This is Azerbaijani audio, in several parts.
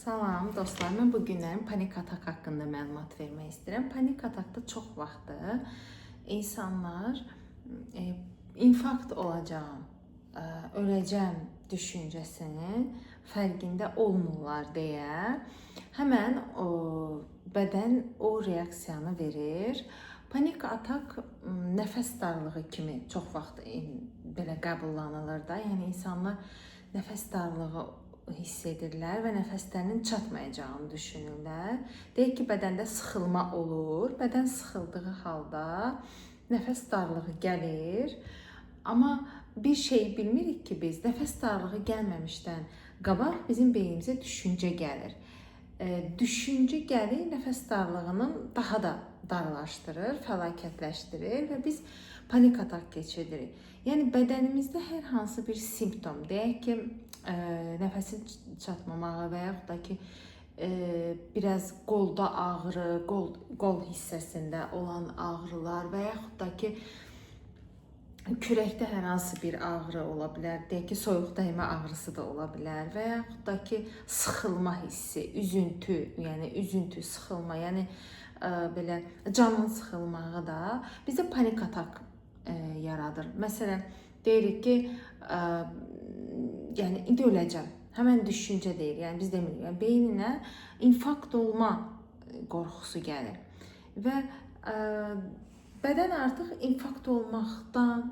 Salam dostlar, mən bu günlərin panik atak haqqında məlumat vermək istəyirəm. Panik atakda çox vaxtı insanlar infarkt olacağım, öləcəm düşüncəsinin fərqində olmurlar deyə həmən bədən o reaksiyanı verir. Panik atak nəfəs darlığı kimi çox vaxt belə qəbullanılır da. Yəni insanlar nəfəs darlığı hiss edirlər və nəfəslərinin çatmayacağını düşünürlər. Deyək ki, bədəndə sıxılma olur. Bədən sıxıldığı halda nəfəs darlığı gəlir. Amma bir şey bilmirik ki, biz nəfəs darlığı gəlməmişdən qabaq bizim beynimizə düşüncə gəlir. Düşüncə gəlir, nəfəs darlığının daha da darlaşdırır, fəlakətləşdirir və biz panik atak keçiririk. Yəni bədənimizdə hər hansı bir simptom, deyək ki, nəfəsin çatmamağı və yaxud da ki, biraz qolda ağrı, qol hissəsində olan ağrılar və yaxud da ki, kürəkdə hər hansı bir ağrı ola bilər. Deyək ki, soyuq dəymə ağrısı da ola bilər və yaxud da ki, sıxılma hissi, üzüntü, yəni üzüntü, sıxılma, yəni belə canın sıxılmağı da bizdə panik atak yaradır. Məsələn, deyirik ki, yəni indi öləcəm. Həmən düşüncə deyir. Yəni biz demirik. Yəni beyninə infarkt olma qorxusu gəlir. Və bədən artıq infarkt olmaqdan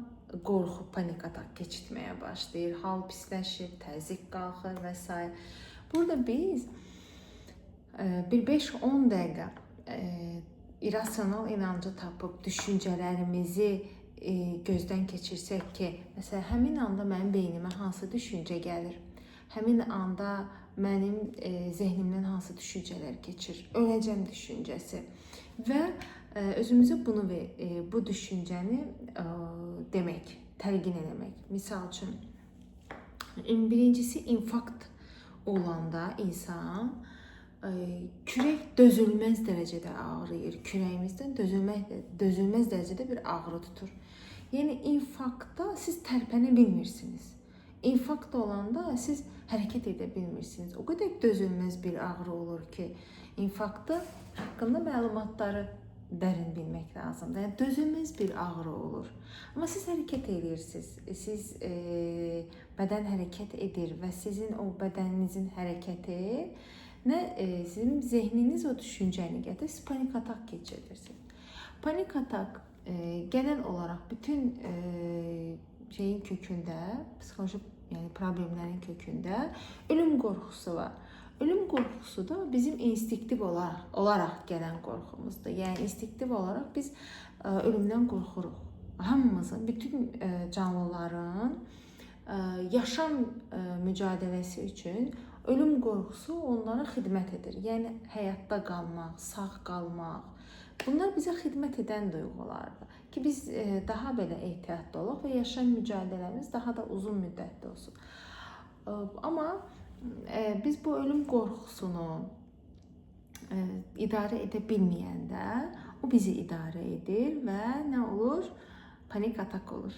qorxub panik atak keçirməyə başlayır. Hal pisləşir, təzyiq qalxır və s. Burada biz bir 5-10 dəqiqə irrasional inancı tapıb düşüncələrimizi gözdən keçirsək ki, məsələn, həmin anda mənim beynimə hansı düşüncə gəlir, həmin anda mənim zehnimdən hansı düşüncələr keçir, öləcəm düşüncəsi və özümüzə bunu bu düşüncəni demək, təlqin eləmək. Misal üçün, birincisi infarkt olanda insan kürək dözülməz dərəcədə ağrıyır. Kürəyimizdən dözülməz dərəcədə bir ağrı tutur. Yəni infarktda siz tərpənə bilmirsiniz. İnfarkt olanda siz hərəkət edə bilmirsiniz. O qədər dözülməz bir ağrı olur ki, infarktı haqqında məlumatları dərin bilmək lazımdır. Yəni dözülməz bir ağrı olur. Amma siz hərəkət edirsiniz. Siz bədən hərəkət edir və sizin o bədəninizin hərəkəti sizin zehniniz o düşüncəni gətirir, siz panik atak keçirirsiniz. Panik atak genel olaraq bütün şeyin kökündə, psixoloji problemlərin kökündə ölüm qorxusu var. Ölüm qorxusu da bizim instinktiv olaraq gələn qorxumuzdur. Yəni instinktiv olaraq biz ölümdən qorxuruq. Hamımızın, bütün canlıların yaşam mücadiləsi üçün ölüm qorxusu onlara xidmət edir. Yəni həyatda qalmaq, sağ qalmaq. Bunlar bizə xidmət edən duyğulardır ki, biz daha belə ehtiyatlı olaq və yaşam mücadiləmiz daha da uzun müddətli olsun. Amma biz bu ölüm qorxusunu idarə edə bilməyəndə o bizi idarə edir və nə olur? Panik atak olur.